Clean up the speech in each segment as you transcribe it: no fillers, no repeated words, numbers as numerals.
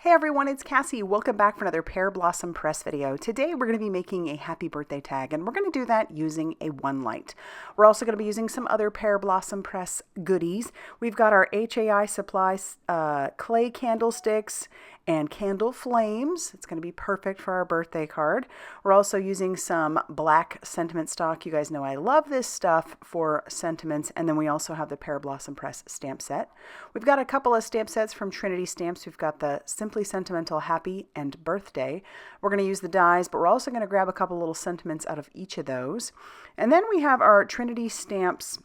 Hey everyone, it's Cassie. Welcome back for another Pearblossom press video. Today we're going to be making a happy birthday tag, and we're going to do that using a one light. We're also going to be using some other Pearblossom press goodies. We've got our HAI supplies, clay candlesticks and candle flames. It's going to be perfect for our birthday card. We're also using some black sentiment stock. You guys know I love this stuff for sentiments. And then we also have the Pearblossom press stamp set. We've got a couple of stamp sets from Trinity Stamps. We've got the Simply Sentimental Happy and Birthday. We're going to use the dies, but we're also going to grab a couple little sentiments out of each of those. And then we have our Trinity Stamps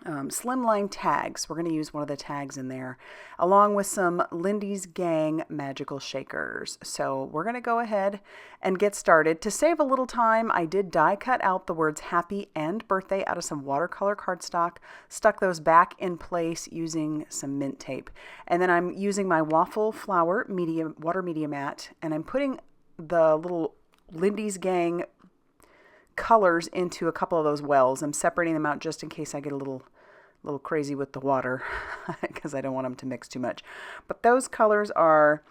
slimline tags. We're going to use one of the tags in there, along with some Lindy's Gang magical shakers. So we're going to go ahead and get started. To save a little time, I did die cut out the words happy and birthday out of some watercolor cardstock, stuck those back in place using some mint tape. And then I'm using my Waffle flower water media mat, and I'm putting the little Lindy's Gang colors into a couple of those wells. I'm separating them out just in case I get a little crazy with the water because I don't want them to mix too much. But those colors are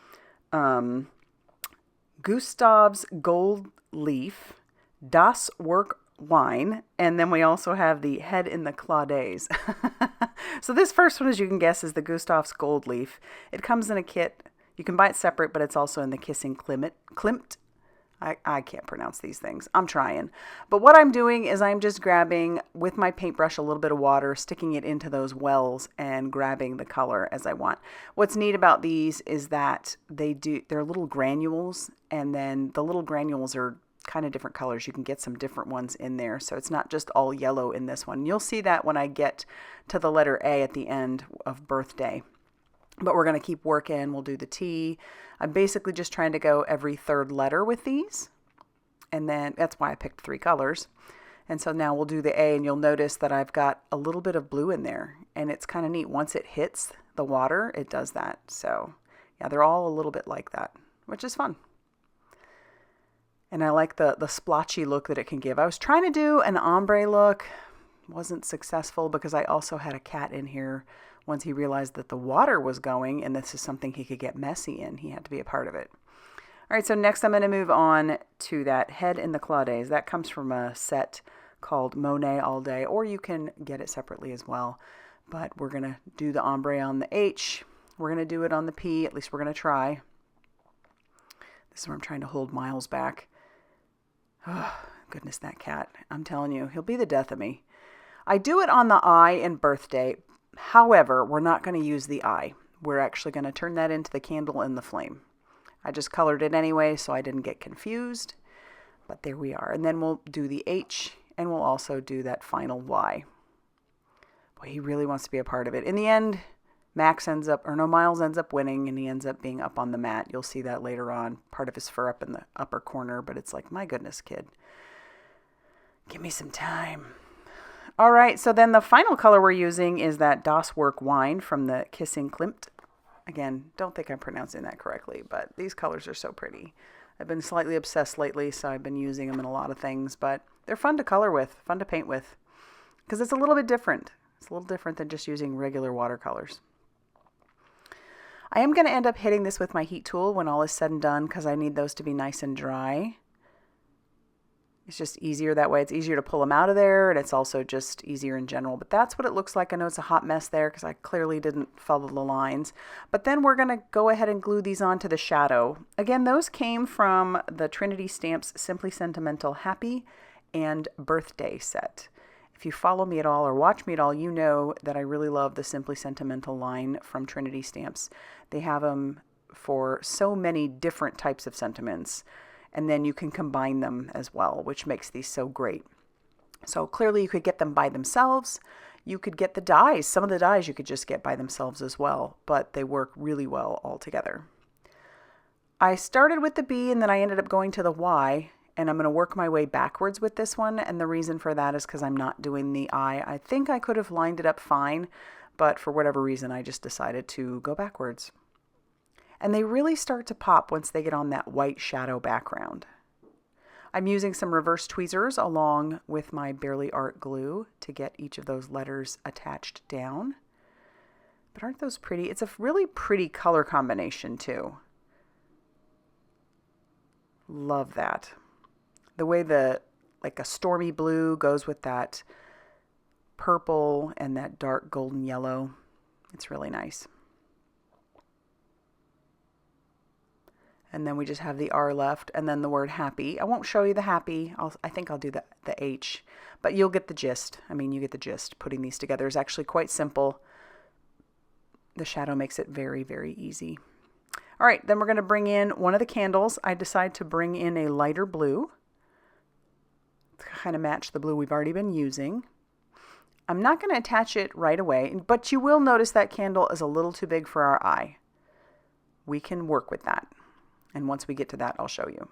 Gustav's Gold Leaf, Das Work Wine, and then we also have the Head in the Claudays. So this first one, as you can guess, is the Gustav's Gold Leaf. It comes in a kit. You can buy it separate, but it's also in the Kissing Klimt. I can't pronounce these things. I'm trying. But what I'm doing is I'm just grabbing with my paintbrush a little bit of water, sticking it into those wells and grabbing the color as I want. What's neat about these is that they're little granules, and then the little granules are kind of different colors. You can get some different ones in there. So it's not just all yellow in this one. You'll see that when I get to the letter A at the end of birthday. But we're going to keep working. We'll do the T. I'm basically just trying to go every third letter with these. And then that's why I picked 3 colors. And so now we'll do the A, and you'll notice that I've got a little bit of blue in there. And it's kind of neat. Once it hits the water, it does that. So yeah, they're all a little bit like that, which is fun. And I like the splotchy look that it can give. I was trying to do an ombre look. Wasn't successful because I also had a cat in here. Once he realized that the water was going and this is something he could get messy in, he had to be a part of it. All right, so next I'm going to move on to that Head in the Claudays. That comes from a set called Monet All Day, or you can get it separately as well. But we're going to do the ombre on the H. We're going to do it on the P. At least we're going to try. This is where I'm trying to hold Miles back. Oh, goodness, that cat. I'm telling you, he'll be the death of me. I do it on the I in birthday. However, we're not going to use the I. We're actually going to turn that into the candle and the flame. I just colored it anyway, so I didn't get confused. But there we are. And then we'll do the H, and we'll also do that final Y. Boy, he really wants to be a part of it. In the end, Miles ends up winning, and he ends up being up on the mat. You'll see that later on. Part of his fur up in the upper corner, but it's like, my goodness, kid. Give me some time. All right, so then the final color we're using is that Das Work Wine from the Kissing Klimt. Again, don't think I'm pronouncing that correctly, but these colors are so pretty. I've been slightly obsessed lately, so I've been using them in a lot of things, but they're fun to color with, fun to paint with, because it's a little bit different. It's a little different than just using regular watercolors. I am going to end up hitting this with my heat tool when all is said and done, because I need those to be nice and dry. It's just easier that way. It's easier to pull them out of there, and it's also just easier in general. But that's what it looks like. I know it's a hot mess there because I clearly didn't follow the lines. But then we're going to go ahead and glue these onto the shadow. Again, those came from the Trinity Stamps Simply Sentimental Happy and Birthday set. If you follow me at all or watch me at all, you know that I really love the Simply Sentimental line from Trinity Stamps. They have them for so many different types of sentiments. And then you can combine them as well, which makes these so great. So clearly you could get them by themselves. You could get the dies. Some of the dies you could just get by themselves as well, but they work really well all together. I started with the B, and then I ended up going to the Y, and I'm going to work my way backwards with this one. And the reason for that is because I'm not doing the I. I think I could have lined it up fine, but for whatever reason, I just decided to go backwards. And they really start to pop once they get on that white shadow background. I'm using some reverse tweezers along with my Barely Art glue to get each of those letters attached down. But aren't those pretty? It's a really pretty color combination too. Love that. The way like a stormy blue goes with that purple and that dark golden yellow. It's really nice. And then we just have the R left and then the word happy. I won't show you the happy. I think I'll do the H, but you'll get the gist. I mean, you get the gist. Putting these together is actually quite simple. The shadow makes it very, very easy. All right, then we're going to bring in one of the candles. I decide to bring in a lighter blue to kind of match the blue we've already been using. I'm not going to attach it right away, but you will notice that candle is a little too big for our eye. We can work with that. And once we get to that, I'll show you.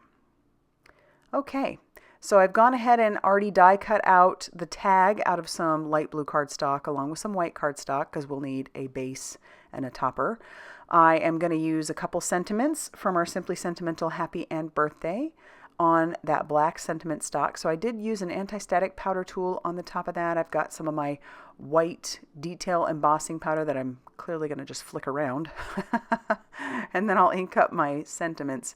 Okay, so I've gone ahead and already die cut out the tag out of some light blue cardstock along with some white cardstock because we'll need a base and a topper. I am going to use a couple sentiments from our Simply Sentimental Happy and Birthday on that black sentiment stock. So I did use an anti-static powder tool on the top of that. I've got some of my white detail embossing powder that I'm clearly going to just flick around. And then I'll ink up my sentiments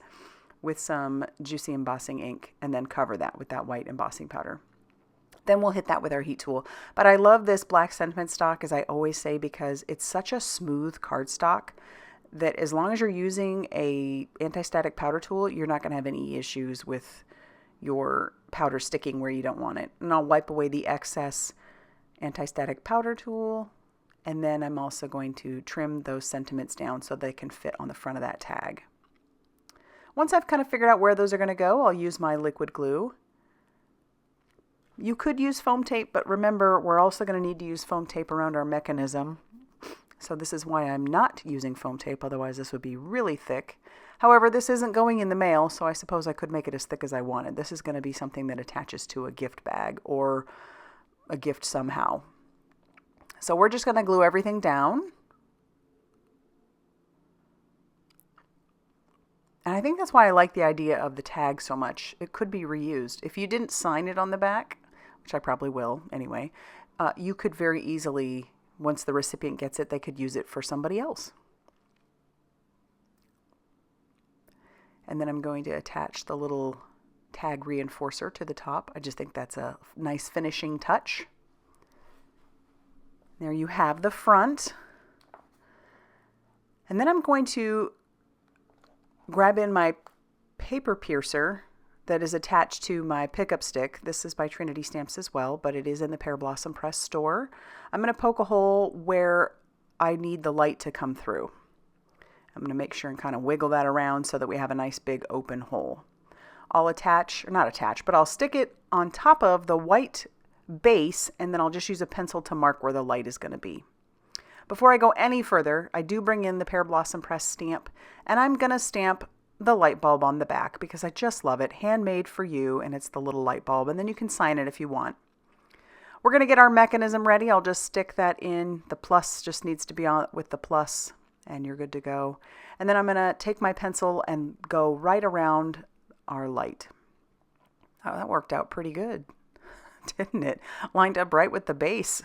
with some juicy embossing ink and then cover that with that white embossing powder. Then we'll hit that with our heat tool. But I love this black sentiment stock, as I always say, because it's such a smooth cardstock that as long as you're using a anti-static powder tool, you're not going to have any issues with your powder sticking where you don't want it. And I'll wipe away the excess anti-static powder tool. And then I'm also going to trim those sentiments down so they can fit on the front of that tag. Once I've kind of figured out where those are going to go, I'll use my liquid glue. You could use foam tape, but remember, we're also going to need to use foam tape around our mechanism. So this is why I'm not using foam tape, otherwise this would be really thick. However, this isn't going in the mail, so I suppose I could make it as thick as I wanted. This is going to be something that attaches to a gift bag or a gift somehow. So we're just going to glue everything down. And I think that's why I like the idea of the tag so much. It could be reused. If you didn't sign it on the back, which I probably will anyway, you could very easily, once the recipient gets it, they could use it for somebody else. And then I'm going to attach the little tag reinforcer to the top. I just think that's a nice finishing touch. There you have the front. And then I'm going to grab in my paper piercer that is attached to my pickup stick. This is by Trinity Stamps as well, but it is in the Pearblossom Press store. I'm going to poke a hole where I need the light to come through. I'm going to make sure and kind of wiggle that around so that we have a nice big open hole. I'll attach, or not attach, but I'll stick it on top of the white base, and then I'll just use a pencil to mark where the light is going to be. Before I go any further, I do bring in the Pearblossom Press stamp, and I'm going to stamp the light bulb on the back because I just love it. Handmade for you, and it's the little light bulb, and then you can sign it if you want. We're going to get our mechanism ready. I'll just stick that in. The plus just needs to be on with the plus, and you're good to go. And then I'm going to take my pencil and go right around our light. Oh, that worked out pretty good, didn't it? Lined up right with the base.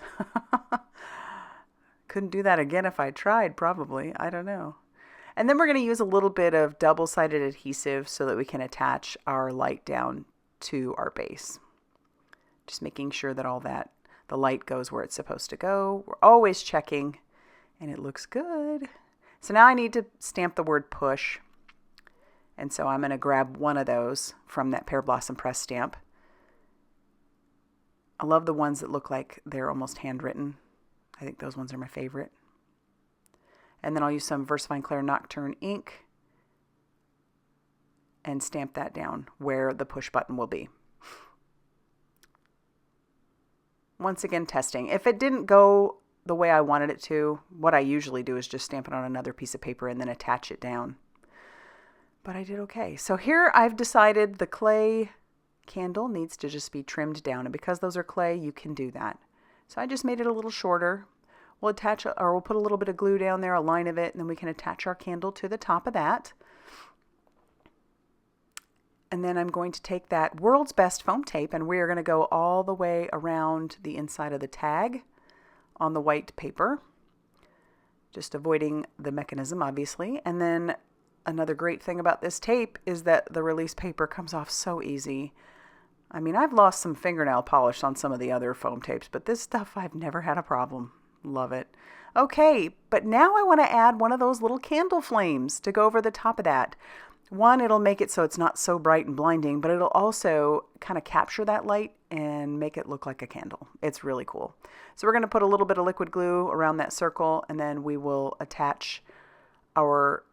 Couldn't do that again if I tried, probably. I don't know. And then we're going to use a little bit of double-sided adhesive so that we can attach our light down to our base. Just making sure that all that, the light goes where it's supposed to go. We're always checking, and it looks good. So now I need to stamp the word push. And so I'm going to grab one of those from that Pearblossom Press stamp. I love the ones that look like they're almost handwritten. I think those ones are my favorite. And then I'll use some VersaFine Clair Nocturne ink and stamp that down where the push button will be. Once again, testing. If it didn't go the way I wanted it to, what I usually do is just stamp it on another piece of paper and then attach it down. But I did okay. So here I've decided the clay candle needs to just be trimmed down. And because those are clay, you can do that. So I just made it a little shorter. We'll attach, or we'll put a little bit of glue down there, a line of it, and then we can attach our candle to the top of that. And then I'm going to take that World's Best foam tape, and we are going to go all the way around the inside of the tag on the white paper, just avoiding the mechanism, obviously. And then Another great thing about this tape is that the release paper comes off so easy. I mean, I've lost some fingernail polish on some of the other foam tapes, but this stuff I've never had a problem. Love it. Okay, but now I want to add one of those little candle flames to go over the top of that. One, it'll make it so it's not so bright and blinding, but it'll also kind of capture that light and make it look like a candle. It's really cool. So we're going to put a little bit of liquid glue around that circle, and then we will attach our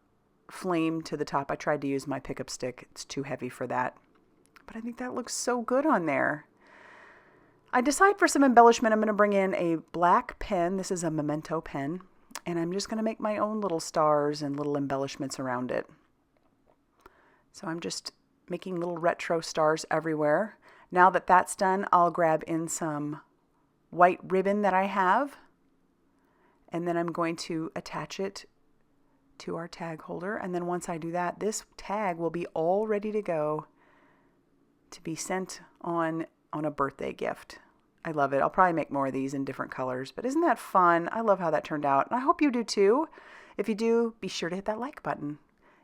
flame to the top. I tried to use my pickup stick. It's too heavy for that. But I think that looks so good on there. I decide for some embellishment, I'm going to bring in a black pen. This is a Memento pen. And I'm just going to make my own little stars and little embellishments around it. So I'm just making little retro stars everywhere. Now that that's done, I'll grab in some white ribbon that I have. And then I'm going to attach it to our tag holder. And then once I do that, this tag will be all ready to go to be sent on a birthday gift. I love it. I'll probably make more of these in different colors, but isn't that fun? I love how that turned out. And I hope you do too. If you do, be sure to hit that like button.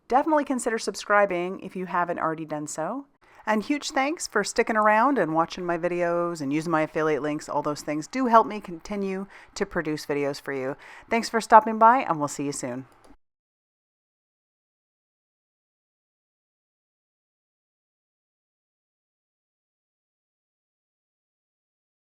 Definitely consider subscribing if you haven't already done so. And huge thanks for sticking around and watching my videos and using my affiliate links. All those things do help me continue to produce videos for you. Thanks for stopping by, and we'll see you soon.